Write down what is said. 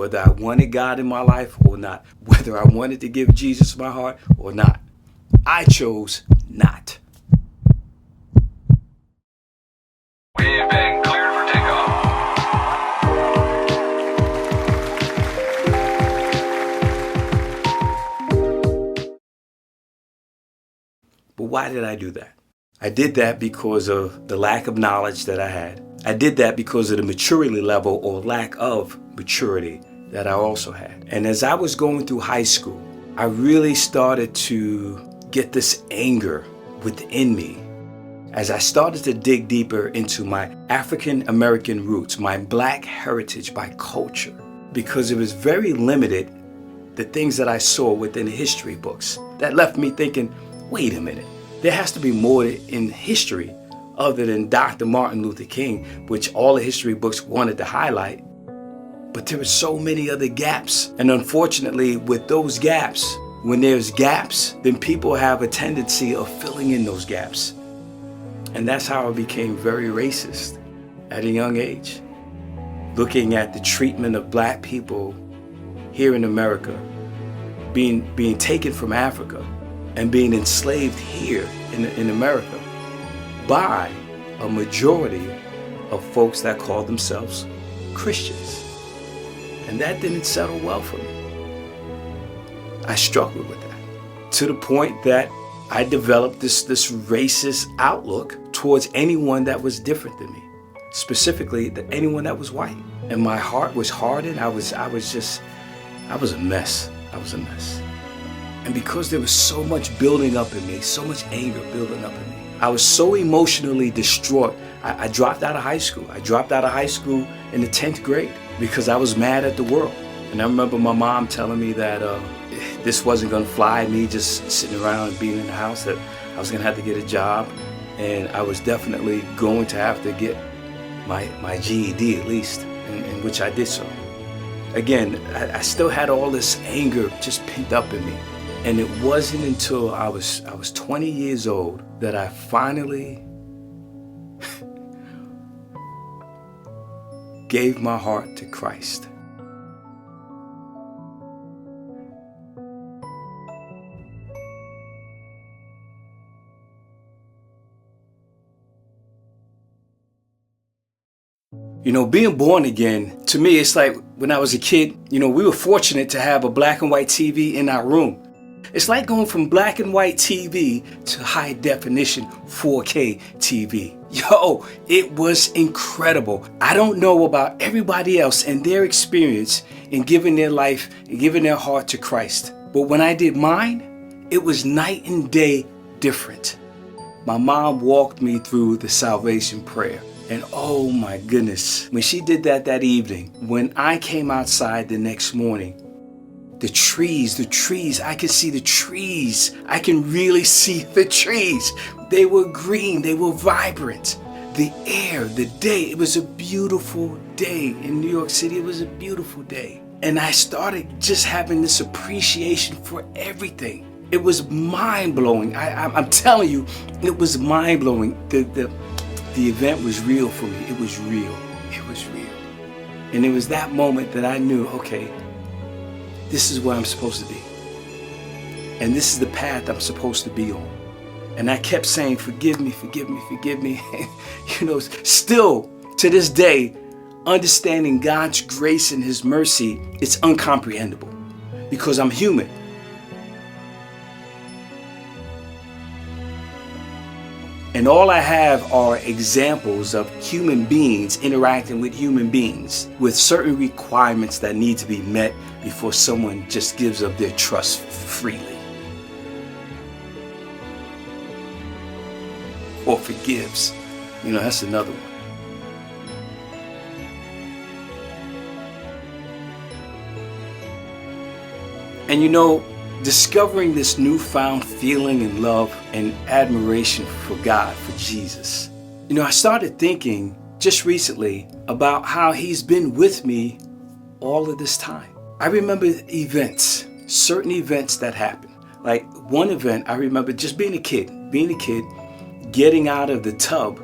whether I wanted God in my life or not, whether I wanted to give Jesus my heart or not. I chose not. We've been cleared for takeoff. But why did I do that? I did that because of the lack of knowledge that I had. I did that because of the maturity level or lack of maturity that I also had. And as I was going through high school, I really started to get this anger within me as I started to dig deeper into my African American roots, my Black heritage, my culture, because it was very limited, the things that I saw within the history books that left me thinking, wait a minute, there has to be more in history other than Dr. Martin Luther King, which all the history books wanted to highlight. But there were so many other gaps. And unfortunately, with those gaps, when there's gaps, then people have a tendency of filling in those gaps. And that's how I became very racist at a young age. Looking at the treatment of Black people here in America, being taken from Africa and being enslaved here in America by a majority of folks that call themselves Christians. And that didn't settle well for me. I struggled with that to the point that I developed this racist outlook towards anyone that was different than me, specifically anyone that was white. And my heart was hardened. I was a mess. I was a mess. And because there was so much building up in me, so much anger building up in me, I was so emotionally distraught. I dropped out of high school. I dropped out of high school in the 10th grade because I was mad at the world. And I remember my mom telling me that this wasn't gonna fly, me just sitting around and being in the house, that I was gonna have to get a job, and I was definitely going to have to get my GED at least, in which I did so. Again, I still had all this anger just pent up in me. And it wasn't until I was 20 years old that I finally gave my heart to Christ. You know, being born again, to me, it's like when I was a kid, you know, we were fortunate to have a black and white TV in our room. It's like going from black and white TV to high definition 4K TV. Yo, it was incredible. I don't know about everybody else and their experience in giving their life and giving their heart to Christ. But when I did mine, it was night and day different. My mom walked me through the salvation prayer. And oh my goodness, when she did that evening, when I came outside the next morning, the trees, I could see the trees. I can really see the trees. They were green, they were vibrant. The air, the day, it was a beautiful day in New York City. It was a beautiful day. And I started just having this appreciation for everything. It was mind-blowing. I'm telling you, it was mind-blowing. The event was real for me. It was real. It was real. And it was that moment that I knew, okay, this is where I'm supposed to be. And this is the path I'm supposed to be on. And I kept saying, forgive me, forgive me, forgive me. You know, still to this day, understanding God's grace and His mercy, it's uncomprehendable because I'm human. And all I have are examples of human beings interacting with human beings with certain requirements that need to be met before someone just gives up their trust freely or forgives. You know, that's another one. And you know, discovering this newfound feeling and love and admiration for God, for Jesus. You know, I started thinking just recently about how He's been with me all of this time. I remember events, certain events that happened. Like one event, I remember just being a kid, getting out of the tub